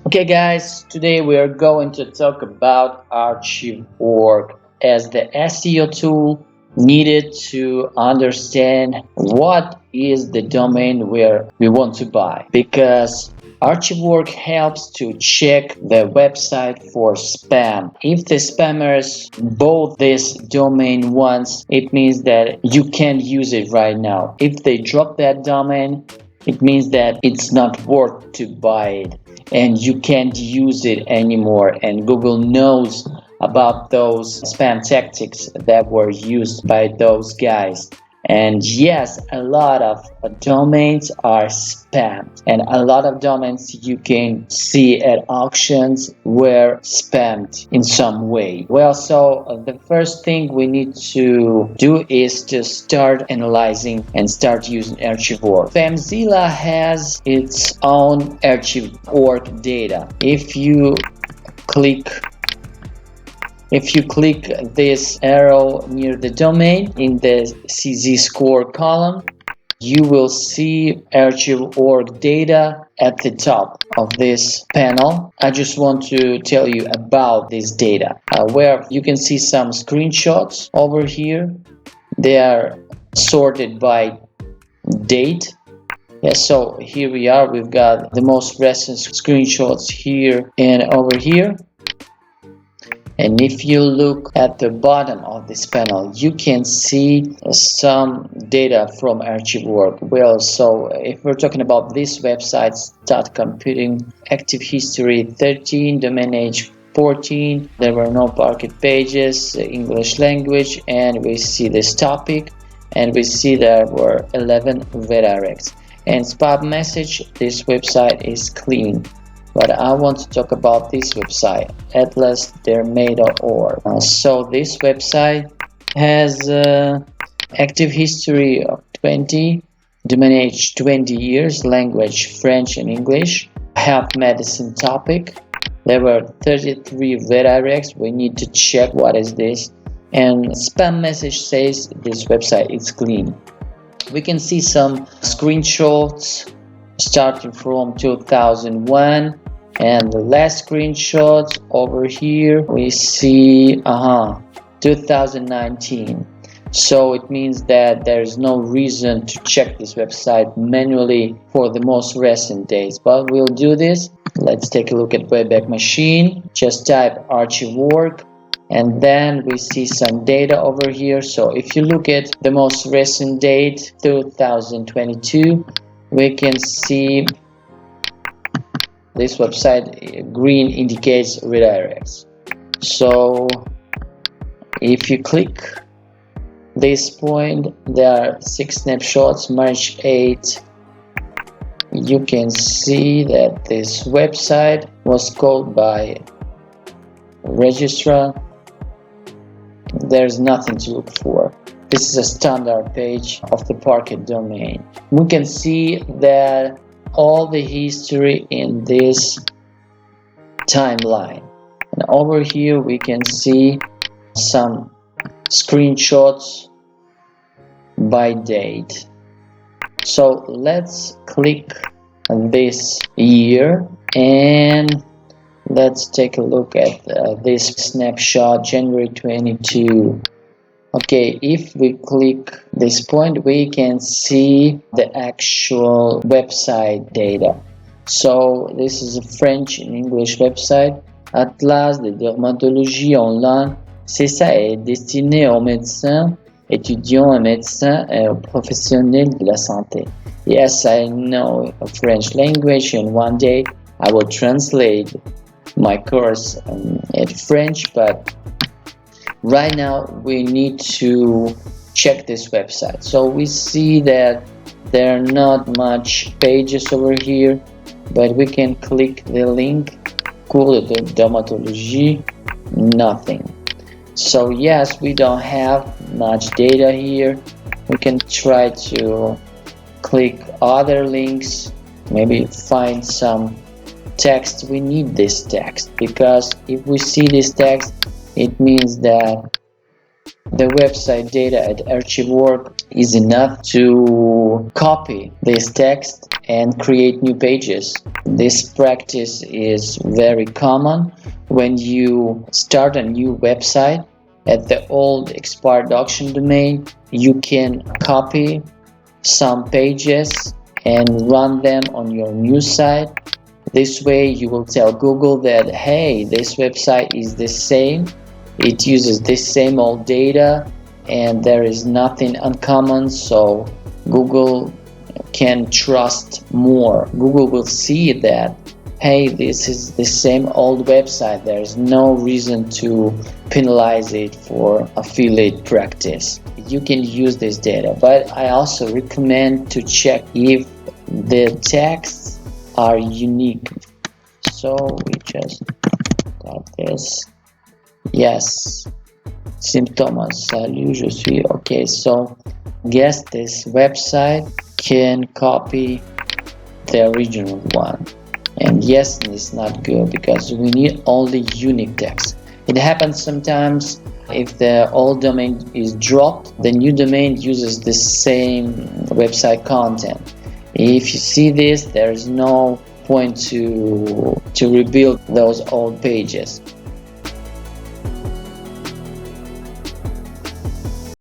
Okay, guys, today we are going to talk about Archive.org as the SEO tool needed to understand what is the domain where we want to buy, because Archive.org helps to check the website for spam. If the spammers bought this domain once, it means that you can't use it right now. If they drop that domain, it means that it's not worth to buy it and you can't use it anymore, and Google knows about those spam tactics that were used by those guys. And yes, a lot of domains are spam, and a lot of domains you can see at auctions were spammed in some way. Well, so the first thing we need to do is to start analyzing and start using Archive.org. Spamzilla has its own Archive.org data. If you click this arrow near the domain in the CZ score column, you will see Archive.org data at the top of this panel. I just want to tell you about this data, where you can see some screenshots over here. They are sorted by date. Yeah, so here we are. We've got the most recent screenshots here and over here. And if you look at the bottom of this panel, you can see some data from Archive.org. Well, so if we're talking about this website, start computing, active history 13, domain age 14, there were no parquet pages, English language, and we see this topic, and we see there were 11 redirects. And spam message, this website is clean. But I want to talk about this website, atlasdermay.org. So this website has active history of 20, domain age 20 years, language French and English, health medicine topic. There were 33 redirects. We need to check what is this. And spam message says this website is clean. We can see some screenshots starting from 2001, and the last screenshot over here we see 2019. So it means that there is no reason to check this website manually for the most recent dates, but we'll do this. Let's take a look at Wayback Machine. Just type Archive.org, and then we see some data over here. So if you look at the most recent date, 2022, we can see this website green indicates redirects. So if you click this point, there are 6 snapshots. March 8, you can see that this website was called by registrar. There's nothing to look for. This is a standard page of the parquet domain. We can see that all the history in this timeline. And over here we can see some screenshots by date. So let's click this year and let's take a look at this snapshot, January 22. Okay, if we click this point, we can see the actual website data. So this is a French and English website, Atlas de dermatologie online. C'est ça, est destiné aux médecins, étudiants et médecins et aux professionnels de la santé. Yes, I know French language, and one day I will translate my course in French, but right now we need to check this website. So we see that there are not much pages over here, but we can click the link, cours de dermatologie, nothing. So yes, we don't have much data here. We can try to click other links, maybe find some text. We need this text, because if we see this text, it means that the website data at Archive.org is enough to copy this text and create new pages. This practice is very common when you start a new website. At the old expired auction domain, you can copy some pages and run them on your new site. This way you will tell Google that, hey, this website is the same, it uses this same old data, and there is nothing uncommon, so Google can trust more. Google will see that, hey, this is the same old website, there is no reason to penalize it for affiliate practice. You can use this data, but I also recommend to check if the texts are unique. So we just got this. Yes, symptoms. Salut, je suis okay. So guess this website can copy the original one, and yes, it's not good because we need only unique text. It happens sometimes if the old domain is dropped, the new domain uses the same website content. If you see this, there is no point to rebuild those old pages.